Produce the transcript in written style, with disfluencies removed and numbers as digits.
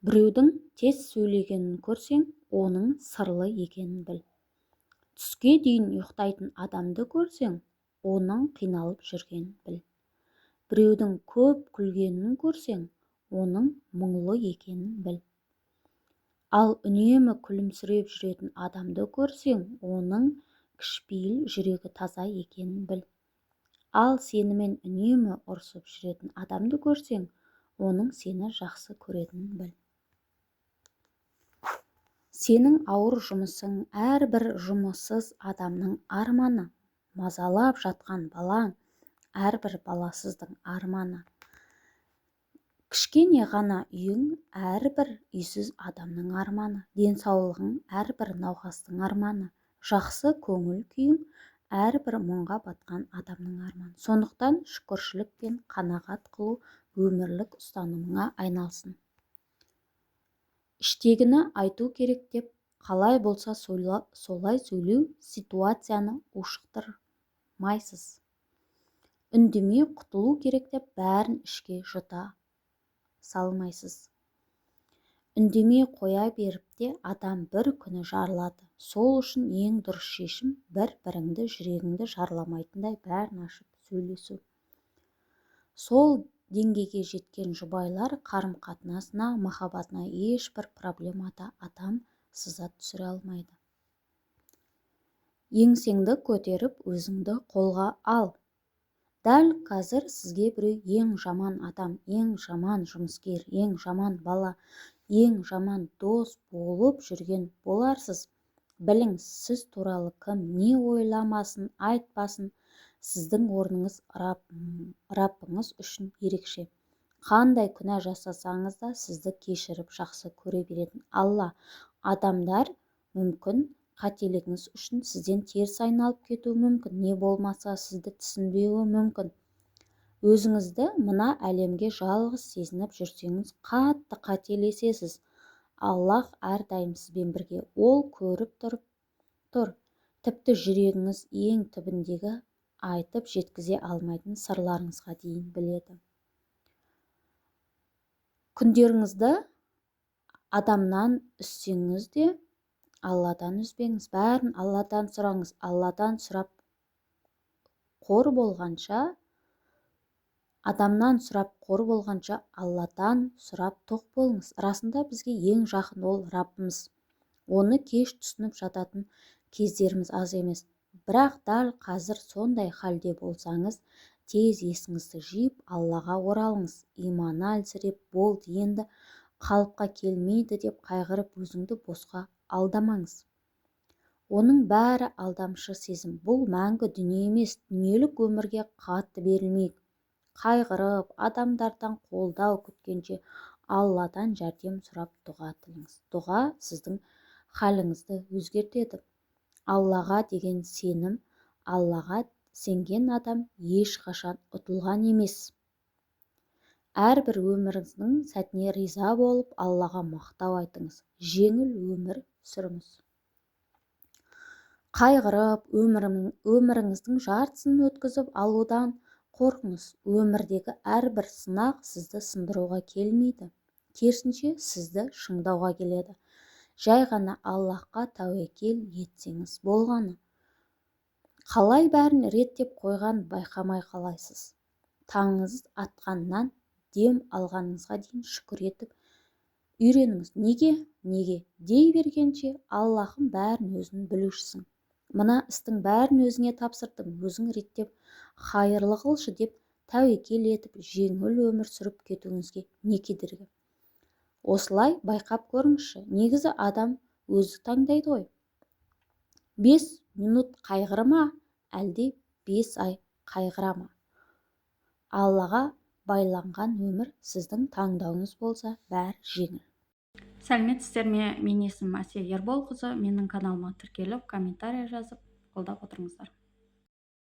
Біреудің тез сөйлегенін көрсең, оның сырлы екенін біл. Түске дейін ұйықтайтын адамды көрсең, оның қиналып жүргенін біл. Біреудің көп күлгенін көрсең, оның мұңлы екенін біл. Ал үнемі күлімсіреп жүретін адамды көрсең, оның кішіпейіл, жүрегі таза екенін біл. Ал сенімен үнемі ұрсып жүретін адамды көрсең, оның сені жақсы көретінін біл. Сенің ауыр жұмысың әрбір жұмыссыз адамның арманы, мазалап жатқан балаң әрбір баласыздың арманы. Кішкене ғана үйің әрбір үйсіз адамның арманы, денсаулығың әрбір науқастың арманы, жақсы көңіл күйің әрбір мұңға батқан адамның арманы. Сондықтан шүкіршілік пен қанағат қылу өмірлік ұстанымыңа айналсын. Іштегіні айту керек деп, қалай болса солай сөйлеу ситуацияны ушықтырмайсыз. Үндемей құтылу керек деп, бәрін ішке жұта салмайсыз. Үндемей қоя беріп те, адам бір күні жарылады. Сол үшін ең дұрыс шешім бір-біріңді, жүрегіңді жарламайтындай бәрін ашып сөйлесу. Сол деңгейге жеткен жұбайлар қарым-қатынасына, махаббатына ешбір проблемада адам сызат түсіре алмайды. Еңсеңді көтеріп, өзіңді қолға ал. Дәл қазір сізге біреу ең жаман адам, ең жаман жұмыскер, ең жаман бала, ең жаман дос болып жүрген боларсыз. Біліңіз, сіз туралы кім не ойламасын, айтпасын, сіздің орныңыз Раббыңыз үшін ерекше. Қандай күнә жасасаңыз да, сізді кешіріп жақсы көре беретін Алла. Адамдар мүмкін қателігіңіз үшін сізден теріс айналып кетуі мүмкін, не болмаса сізді түсінбеуі мүмкін. Өзіңізді мына әлемге жалғыз сезініп жүрсеңіз, қатты қателесесіз. Аллах әрдайым сізбен бірге, ол көріп тұр. Тіпті жүрегіңіз ең түбіндегі айтып жеткізе алмайтын сырларыңызға дейін біледі. Күндеріңізді адамнан үзсеңіз де, Алладан үзбеңіз. Бәрін Алладан сұраңыз. Алладан сұрап қор болғанша, адамнан сұрап қор болғанша, Алладан сұрап тоқ болыңыз. Расында бізге ең жақын ол Раббымыз. Оны кеш түсініп жататын кездеріміз аз емес. Бірақ дәл қазір сондай халде болсаңыз, тез есіңізді жиып, Аллаға оралыңыз. Иманы әлсіреп, болды, енді қалыпқа келмейді деп қайғырып, өзіңді босқа алдамаңыз. Оның бәрі алдамшы сезім. Бұл мәңгі дүние емес. Дүниелік өмірге қатты берілмейік. Қайғырып, адамдардан қолдау күткенше, Алладан жәрдем сұрап дұға тілеңіз. Дұға сіздің халіңізді өзгертеді. Аллаға деген сенім, Аллаға сенген адам ешқашан ұтылған емес. Әрбір өміріңіздің сәтіне риза болып, Аллаға мақтау айтыңыз. Жеңіл өмір сүріңіз. Қайғырып, өміріңіздің жартысын өткізіп алудан қорқыңыз. Өмірдегі әрбір сынақ сізді сындыруға келмейді. Керісінше сізді шыңдауға келеді. Жай ғана Аллахқа тәуекел етсеңіз болғаны. Қалай бәрін реттеп қойған байқамай қалайсыз. Таңыңыз атқаннан дем алғаныңызға дейін шүкір етіп үйреніңіз. Неге? Дей бергенше, Аллахым бәрін өзің білушісің. Мына істің бәрін өзіңе тапсырдым, өзің реттеп хайырлы қылшы деп тәуекел етіп, жеңіл өмір сүріп кетуіңізге не кедергі? Осылай байқап көріңізші, негізі адам өзі таңдайды ғой. 5 минут қайғырма, әлде 5 ай қайғырама. Аллаға байланған өмір сіздің таңдауыңыз болса, бәрі жеңіл. Сәлеметсіздер ме? Мен есімім Әсия Ерболқызы. Менің каналыма тіркеліп, комментарий жазып, қолдап отырыңыздар.